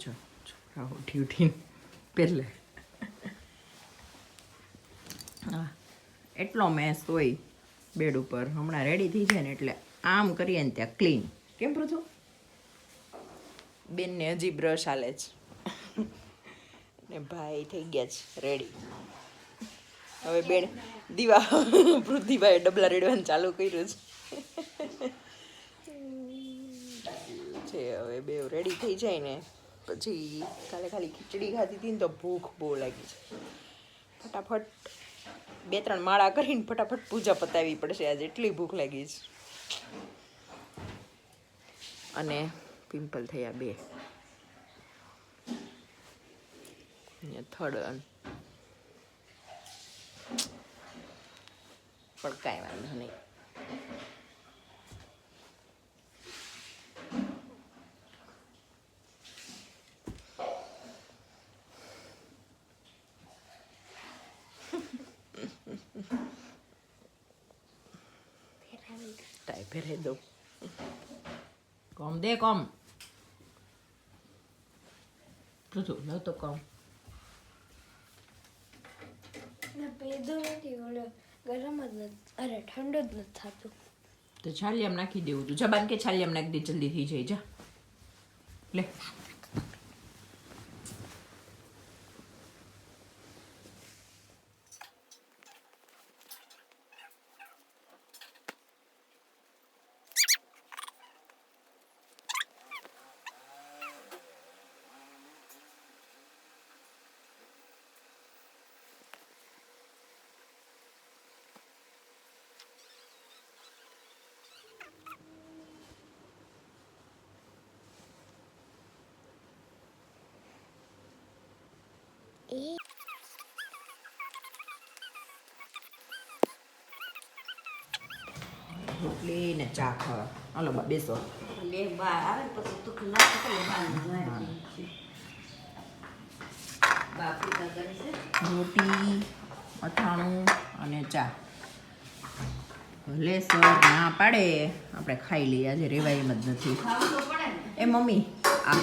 જો છોકરા ઉઠીને પહેલે હા એટલો મેસ હોય બેડ ઉપર. હમણાં રેડી થઈ જાય ને એટલે આમ કરીએ ને ત્યાં ક્લીન. કેમ પૃથુ? બેનને હજી બ્રશ હાલે જ ને ભાઈ થઈ ગયા છે રેડી. હવે બેડ દીવા પૃથ્વીભાઈ ડબલા રેડવાનું ચાલુ કર્યું છે. હવે બે રેડી થઈ જાય ને પછી કાલે ખાલી ખીચડી ખાધી હતી ને તો ભૂખ બહુ લાગી છે. ફટાફટ 2-3 માળા કરીને ફટાફટ પૂજા પતાવવી પડશે આજે, એટલી ભૂખ લાગી છે. અને પિમ્પલ થયા 2 થર્ડ પણ કાંઈ વાંધો નહીં. ટાઈ ફેરાઈ દઉં. કમ દે કમ પૃથુ લો તો કમ. પેદો નથી ઓલો ગરમ જ નથી, અરે ઠંડો જ નથી થતું. તો છાલિયામ નાખી દેવું તું. જબાન કે છાલિયામ નાખી દે, જલ્દી થઈ જાય. જા લે. રોટલી ને ચા ખાવા. હાલો બા બેસો. લે બા આવે પછી તું ખલા તો લે બા બાપુ કા કરે છે રોટી, અથાણું અને ચા. ભલે સર ના પાડે આપણે ખાઈ લઈએ. આજે રેવાય એમ જ નથી. ખાવું તો પડે ને. એ મમ્મી આ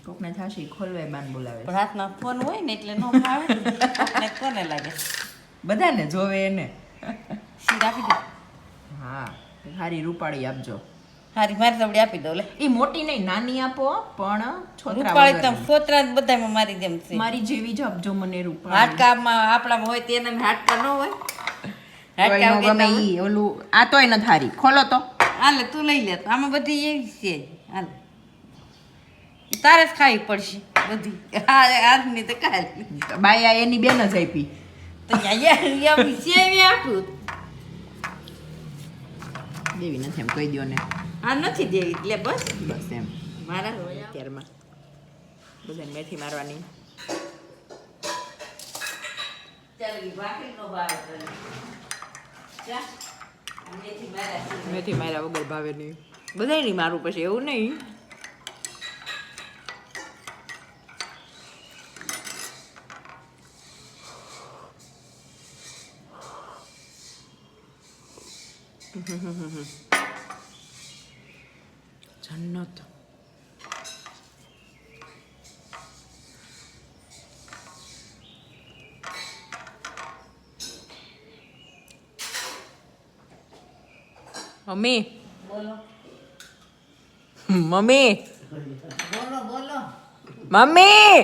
કોકને થાશી ખોલવાય બાન બોલાવે. પણ હાથમાં ફોન હોય ને એટલે નો ભાવે ને. કોને લાગે બધાને જોવે એને. શીર આપી દે. હા સારી રૂપાળી આપજો. હારી મારી તવડી આપી દો લે. એ મોટી નહીં, નાની આપો પણ છોતરા રૂપાળી તમ વગરની. સોતરા બધામાં મારી જેમ છે. મારી જેવી જ આપજો મને રૂપાળી. હાડકામાં આપણામાં હોય તેને હાડકા ન હોય. હાડકા તોયનો ગમે વગરના ઈ ઓલું આ તોય ન થારી. ખોલો તો. હાલે તું લઈ લે. આમાં બધી એવી છે. હાલ તારે જ ખાવી પડશે બધી. હા આજની તો કાલ બાયા એની બેન જ આપી. તો અહીંયા સેવી આપું. દેવી નથી એમ કહી દો ને. આ નથી દેવી એટલે બસ બસ એમ. મારા અત્યારમાં બધાને મેથી મારવાની. મેથી માર્યા વગર ભાવે નહીં. બધાય નહીં મારું પછી એવું નહીં. જન્નત. મમ્મી બોલો મમ્મી બોલો બોલો મમ્મી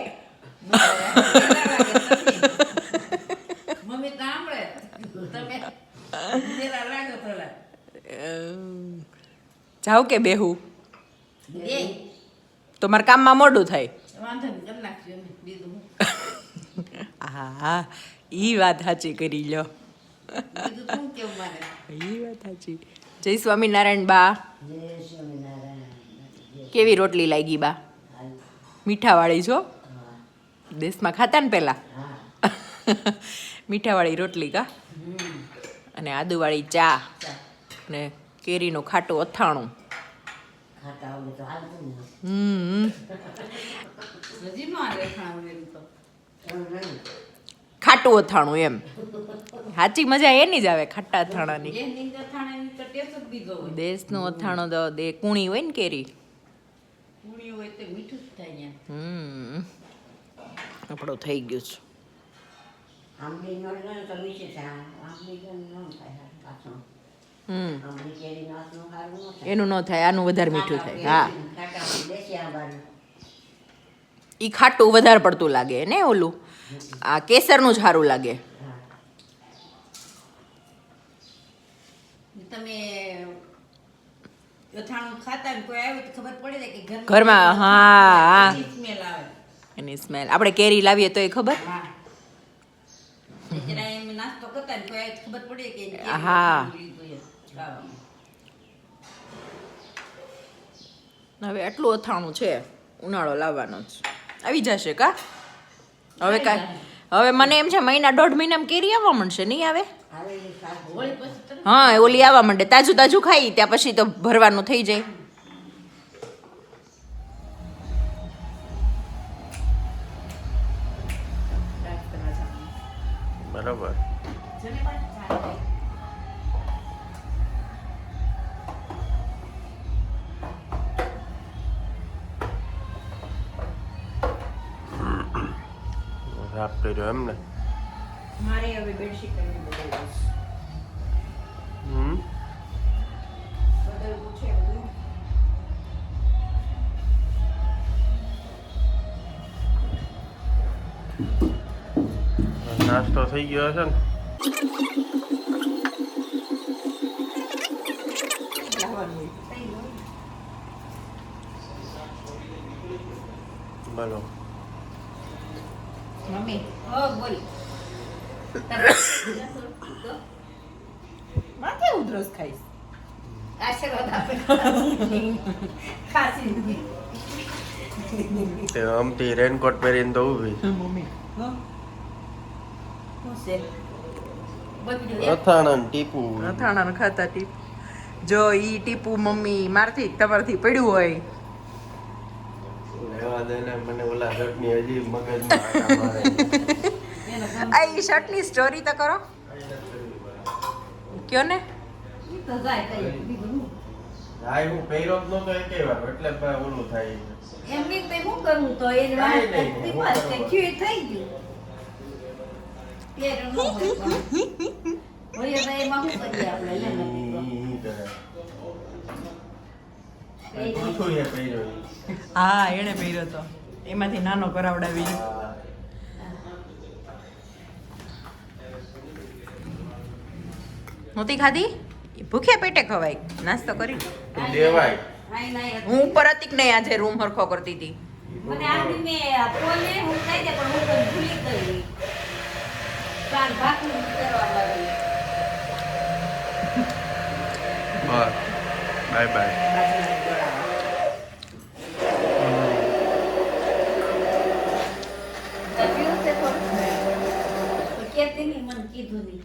મમ્મી સાંભળે તમે જરા લાગો થોડા જાવ કે બેહું બે તો મારે કામમાં મોડું થાય. વાંધો નહીં કરી નાખજો અમે બીજું હું હા ઈ વાત સાચી કરી લો. બીજું શું કેવું મારે ઈ વાત સાચી. જય સ્વામિનારાયણ બા. જય સ્વામિનારાયણ. કેવી રોટલી લાગી બા? મીઠાવાળી છો? દેશમાં ખાતા ને પેલા મીઠાવાળી રોટલી કા અને આદુવાળી ચા ને કેરીનું ખાટું અથાણું. હજી મારે ખાવાનું તો ખાટું અથાણું એમ સાચી મજા એની જ આવે ખાટા અથાણાની એની અંદર થાણાની તો ટેસ્ટ જ બીજો હોય. દેશનું અથાણું તો દે કુણી હોય ને કેરી પૂણી હોય તો મીઠું જ થાય ને. આપણું થઈ ગયું છે આંબલી નો લે તો મીઠી થાય આંબલી નો થાય પાછું આંબલી કેરી નાસનું ખારું ન થાય એનું ન થાય આનું વધારે મીઠું થાય હા ખાટા દેશી આંબાનું ઈ ખાટું વધારે પડતું લાગે ને ઓલું આ કેસરનું જ સારું લાગે તમે અથાણું ખાતા ને કોઈ આવે તો ખબર પડે ને કે ઘરમાં હા સ્મેલ આવે. એની સ્મેલ આપણે કેરી લાવીએ તો એ ખબર હા જરા એમ નાસ્તો કરતા ને કોઈ આવે તો ખબર પડે કે એને હા. કેવું લીધું એમ ખાવામાં. હવે આટલું અથાણું છે ઉનાળો લાવવાનો જ આવી જશે કા હવે કાંઈ હવે મને એમ છે મહિના દોઢ મહિનામાં કેરી આવવા માંડશે નહીં આવે આવેલી શાક હોળી પછી તરત હા એ ઓલી આવવા માંડે તાજું તાજું ખાઈ ત્યાં પછી તો ભરવાનું થઈ જાય બરાબર સાફ કર્યો એમ ને મારે હવે બેડશીટ બદલવું છે બધું નાસ્તો થઈ ગયો હશે ને બોલો મમ્મી બોલ માથે ઉધરસ ખાઈશ આશીર્વાદ આપે ખાસી તે આમથી રેનકોટ પહેરીને તો ઊભી મમ્મી શું છે બગડ્યું અથાણા ને ટીપુ અથાણા ખાતા ટીપ જો ઈ ટીપુ મમ્મી મારથી તમારથી પડ્યું હોય લેવા દે ને મને ઓલા ચટણી હજી મગજમાં આટા મારે. આ ઈ શર્ટની સ્ટોરી તો કરો કયો ને ઈ તો જાય કઈ બીજું હું. હા હું પહેર્યો જ નતો એકેય વાર એટલે ઓલું થાય એમની તો શું કરવું તો એ કાંઈ નહીં. બસ કે થયું એ થઈ ગયું પેર ન હોય પણ. હોય તો એમાં શું કરીએ આપણે લે નથી તો. ઈ કરે. કઈ પૂછું એ પહેર્યો ઈ. હા એણે પહેર્યો તો એમાંથી નાનો કરાવડાવી હા. નહોતી ખાધી ભૂખ્યા પેટે ખવાય નાસ્તો કરી દેવાય આઈ નાઈ હું ઉપર હતી કે નહીં આજે રૂમ હરખો કરતી હતી મને આની મેં પોલે હું કહી દે પણ હું તો ભૂલી ગઈ કાલ ભાખરી કરવા લાગી બસ બાય બાય તબ્યું છે તો કેતી નહીં મને કીધું નહીં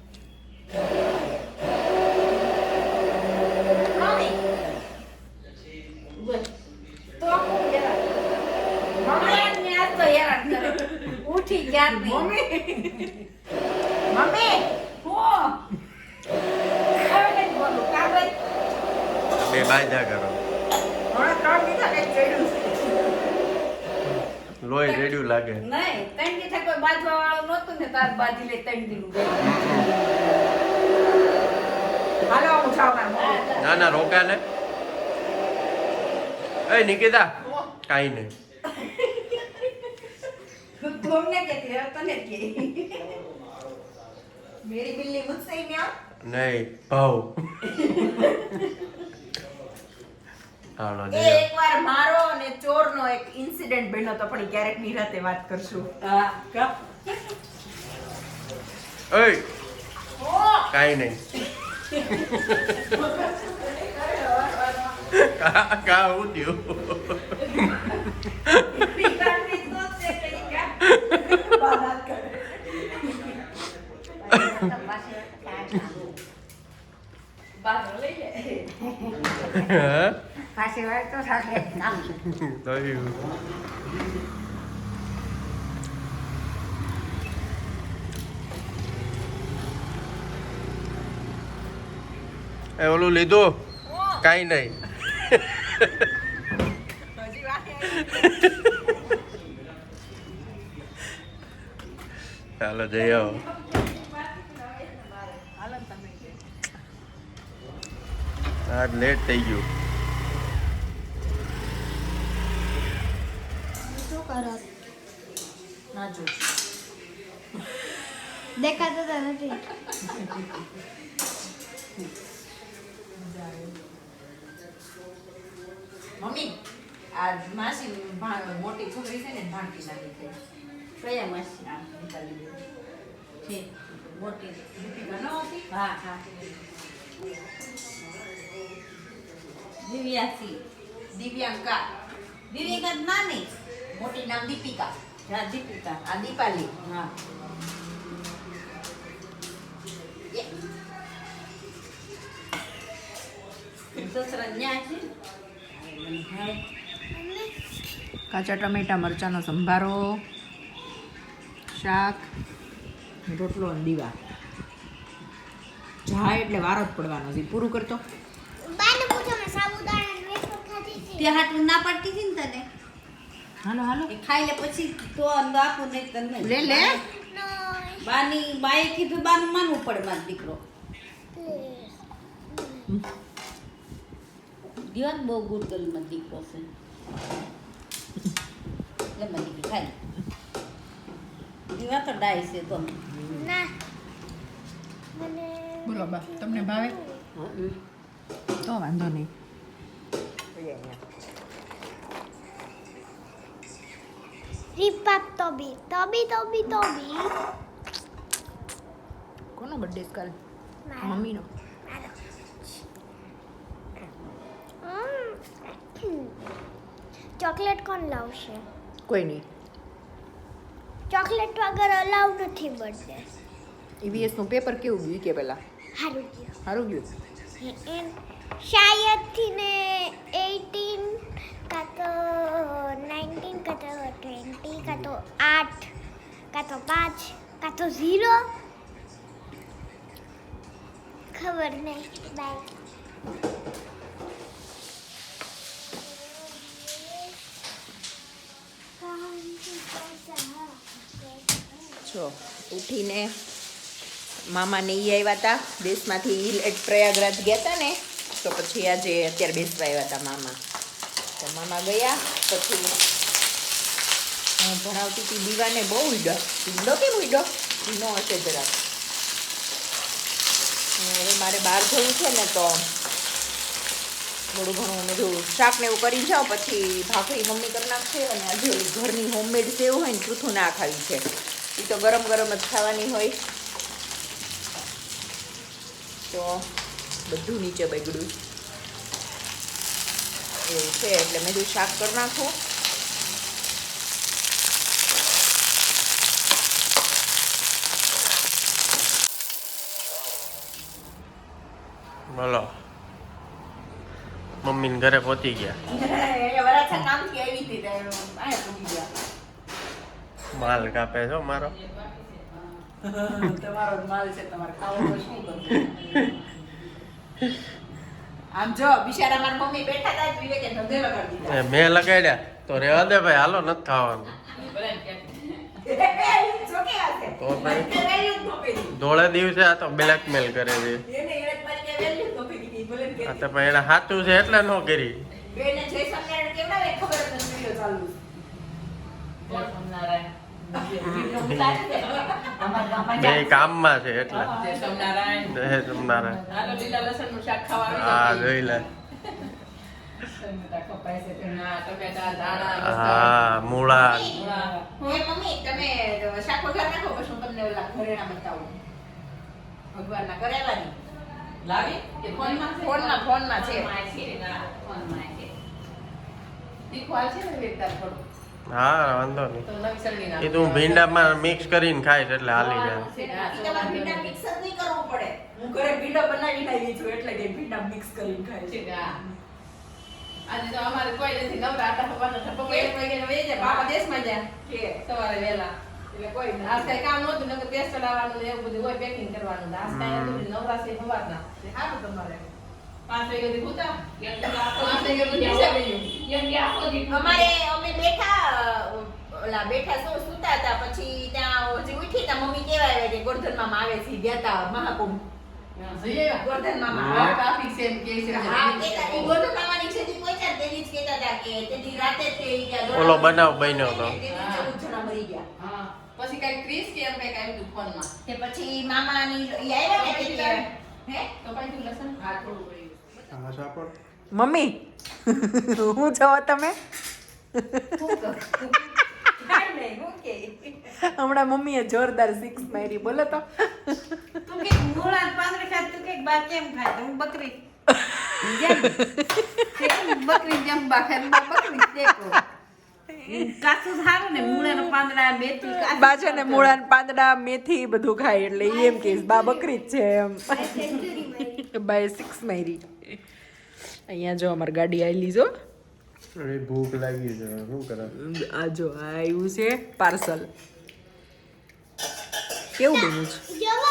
બોલ. તો હું હેરાન. મમ્મી આજ તો હેરાન કરે. ઉઠી ક્યારની. મમ્મી હું? હવે નહીં બોલું. કા ભાઈ? બે બાયજા કરો હમણાં 3 દીધા કઈ ચડ્યું લોહી રેડ્યું લાગે નહીં, ત્રણ દી થાય કોઈ બાજવા વાળું નહોતું ને તાર બાજી લે ત્રણ દીનું ગયું. હાલો હું જાઉં કામ ના ના રોકા ને એ નિકિતા કાઈ નહીં તું અમને કહેતી હવે તને જ કહે. મેરી બિલ્લી મુझसे ही नहीं નહીં ભાવ હાલો એ એકવાર મારો અને ચોરનો એક ઇન્સિડન્ટ બન્યો તો પણ ઈ ક્યારેક નિરાતે વાત કરશું હા, કા? ઓય કાઈ નહીં કા હું થયું પીકાણની તો છે કઈ કા? બાજુ લઈ લે. હા પાછી વાર તો સાથે કામ થયું એ ઓલું લીધું કાંઈ નહીં હજી વાહે ચાલો જઈ આવો હાલો ને તમે કે આજ લેટ થઈ ગયું શું કરો ના જો દેખાતા તો નથી. મમ્મી આ માસી મોટી છોકરી છે ને ભાણકી લાગી છે કયા માસી આ નીકાળી દીધી છે મોટી દીપિકા ન હતી હા હા દિવ્યાસી દિવ્યાંકા દિવ્યાંકા નાની મોટી નામ દીપિકા હા દીપિકા આ દીપાલી હા સસરા ન્યા છે કાચા ટમેટા મરચાંનો સંભારો શાક રોટલો અને દીવા જાય એટલે વાર જ પડવાનો છે પૂરું કરતો બાને પૂછો મેં સાબુદાણા વેફર ખાધી હતી. તે હાટું ના પાડતી હતી ને તને હાલો હાલો એ ખાઈ લે પછી તો અંદો આપું નહીં તને લે લે બાની બાએ કીધું બાનું માનવું પડે મારો દીકરો દિવાન બહુ ગુડ ગર્લમાં દીકરો છે લે મારી દીકરી ખાઈ દીવા તો ડાય છે તો ના મને બોલો બા તમને ભાવે તો વાંધો નહીં રીપાપ તોબી કોનો બર્થડે કાલે મારો. મમ્મીનો ચોકલેટ કોણ લાવશે? કોઈ નહીં ચોકલેટ વગર અલાવ નથી બર્થડે. ઈવીએસ નું પેપર કેવું ગયું કે પેલા સારું ગયું. સારું ગયું શાયદથી ને 18 કાં તો 19 કાં તો 20 કાં તો 8 કાં તો 5 કાં તો 0 ખબર નહીં. બાય. જો ઉઠીને મામાને ઈ આવ્યા હતા દેશમાંથી પ્રયાગરાજ ગયા હતા ને તો પછી આજે અત્યારે બેસવા આવ્યા હતા મામા તો મામા ગયા પછી હું ભણાવતી હતી દીવાને બહુ ઉડ્યો કેમ ઉડ્યો નો હશે જરાક હવે મારે બહાર જવું છે ને તો થોડું ઘણું મેં જો શાક ને એવું કરી જાઓ પછી ભાખરી મમ્મી કરી નાખશે અને આજે ઓલી ઘરની હોમમેડ સેવ હોય ને ચૂથું ના ખાવી છે એ તો ગરમ ગરમ જ ખાવાની હોય તો બધું નીચે બગડ્યું એવું છે એટલે મેં જો શાક કરી નાખું બોલો મમ્મીને ઘરે પહોંચી ગયા કામથી આવી હતી આયા પૂગી ગયા માલ કાપે છો મારો તમારો જ માલ છે તમારે ખાવો તો શું કરવું આમ જો બિચારા મારા મમ્મી બેઠા હતા વિવેકે ધંધે લગાડી દીધા એ મેં લગાડ્યા તો રેવા દે ભાઈ હાલો નથી ખાવાનું તો ભાઈ ધોળે દિવસે આ તો બ્લેકમેલ કરે છે આ તો ભાઈ એને સાચું છે એટલે ન કરી બે કામમાં છે એટલે જય સોમનારાયણ હા જોઈ લે હા મૂળા મમ્મી તમે શાક વઘાર નાખો પછી હું તમને ઓલા ઘરેણા બતાવું ભગવાનના કરેલા ની લાવી કે ફોનમાં છે ફોનમાં છે દીખવાલ છે ને વેતર થોડું હા વાંધો નહીં તો નવી એ તો હું ભીંડામાં મિક્સ કરીને ખાઈશ એટલે હાલી જાય તમારે ભીંડા મિક્સ જ નહીં કરવું પડે હું ઘરે ભીંડા બનાવીને આવી છું એટલે કે ભીંડા મિક્સ કરીને ખાય છે આજે તો અમારે કોઈ નથી નવરા આટા પપ્પાનો ઠપકો એક વાગે વહી જાય બાપા દેશમાં જાય કે સવારે વહેલા એટલે કોઈ નહીં આજ કઈ કામ નહોતું નકર ગેસ ચલાવવાનું ને એવું બધું હોય પેકિંગ કરવાનું આજ કઈ હતું નવરા છે સવારના સારું તમારે 5 વાગ્યા સુધી હોતા 5 વાગ્યા સુધી અમારે અમે બેઠા સુતા હતા પછી ત્યાં હજી ઉઠી તા મમ્મી કેવા આવ્યા કે ગોરધન મામા આવે છે ગયા તા મહાકુંભ ગોરધન મામા હા કેતા ઈ ગોરધન મામાની ક્ષેત્રે પહોંચ્યા તેની જ કેતા હતા કે તેની રાતે જ તે ગયા ઓલો બનાવ બન્યો હતો. જણા મરી ગયા પછી કઈ ક્રિસ કે એમ કઈ આવ્યું ફોનમાં તે પછી મામાની ઈ આવ્યા ને કે હે તો કઈ તું લસણ હા થોડું પડી આ સાપડ મમ્મી હું જાઓ તમે હમણાં મમ્મીએ જોરદાર 6 મારી બોલો તો તું કે મૂળા પાંદડે ખાય તું કે બા કેમ ખાય તો હું બકરી બકરી જેમ બા ખાય બા બકરી દેખો કાચું સારું ને મૂળાના પાંદડા મેથી બાજે ને મૂળા ને પાંદડા મેથી બધું ખાય એટલે ઈ એમ કે બા બકરી જ છે એમ બાય 6 મારી અહીંયા જો અમારી ગાડી આવી લીજો અરે ભૂખ લાગી છે શું કરે આ જો આવ્યું છે પાર્સલ કેવું બન્યું છે જોવો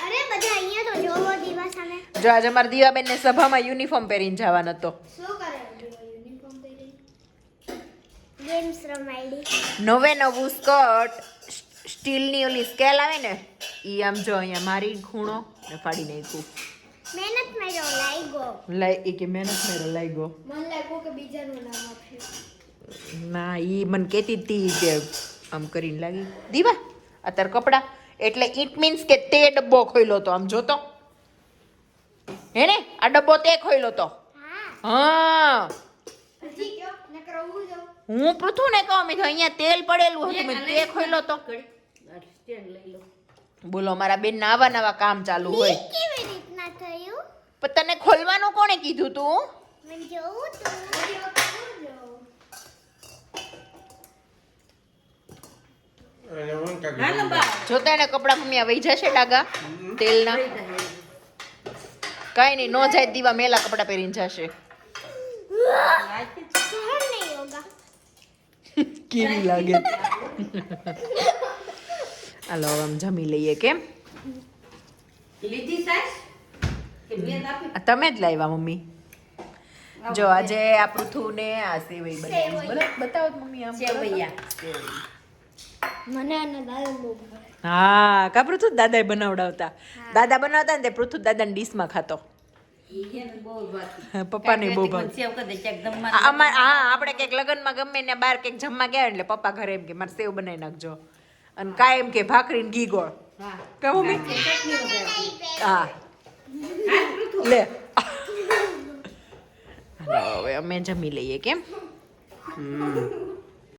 અરે બધા અહીંયા તો જોવો દીવા સામે જો આજે અમારા દીવાબેનને સભામાં યુનિફોર્મ પહેરીને જવાનો હતો શું કરે યુનિફોર્મ પહેરી ગેમ્સ રમાડી નવે નવું સ્કર્ટ સ્ટીલની ઓલી સ્કેલ આવે ને ઈ આમ જો અહીંયા મારી ખૂણો ને ફાડી નાખ્યું મહેનત માર્યો લાગ્યો એ કે મહેનત મેરો લાગ્યો મને લાગ્યું કે બીજાનું નામ આપ્યું ના ઈ મને કહેતી હતી કે આમ કરીને લાગી દીવા અત્યારે કપડા એટલે ઇટ મીન્સ કે તે ડબ્બો ખોલ્યો તો આમ જોતો હે ને આ ડબ્બો તે ખોલ્યો તો હા હજી કયો નકર હું જો હું પૃથ્વી ને કહું મેં કીધું અહીંયા તેલ પડેલું હતું મેં તે ખોલ્યો તો બોલો મારા બેન ના આવા કામ ચાલુ હોય કેવી રીતના થયું પણ તને ખોલવાનું કોણે કીધું તું મને જોવું તું અને હું કાકી હાલો બા જોતા એને કપડા મમ્મી વહી જશે ડાગા તેલના કઈ નહીં નો જાય દીવા મેલા કપડા પહેરીને જશે સહન નહીં યોગા કેવી લાગે હાલો હવે આમ જમી લઈએ કેમ લીધી સાસ કે બેન આપી આ તમે જ લાવ્યા મમ્મી જો આજે આ પૃથુને આ સેવઈ બનાવી બતાવો તો મમ્મી આમ મને આના દાદા બહુ ભાવે હા કા પૃથુ દાદાએ બનાવડાવતા દાદા બનાવતા ને તે પૃથુ દાદાની ડીશમાં ખાતો પપ્પાને બહુ ભાવ અમાર હા આપણે કંઈક લગ્નમાં ગમે ને બહાર કંઈક જમવા ગયા એટલે પપ્પા ઘરે એમ કે મારે સેવ બનાવી નાખજો અને કાયમ કે ભાખરી ને ઘી ગોળ કા મમ્મી હા લે હાલો હવે અમે જમી લઈએ કેમ હમ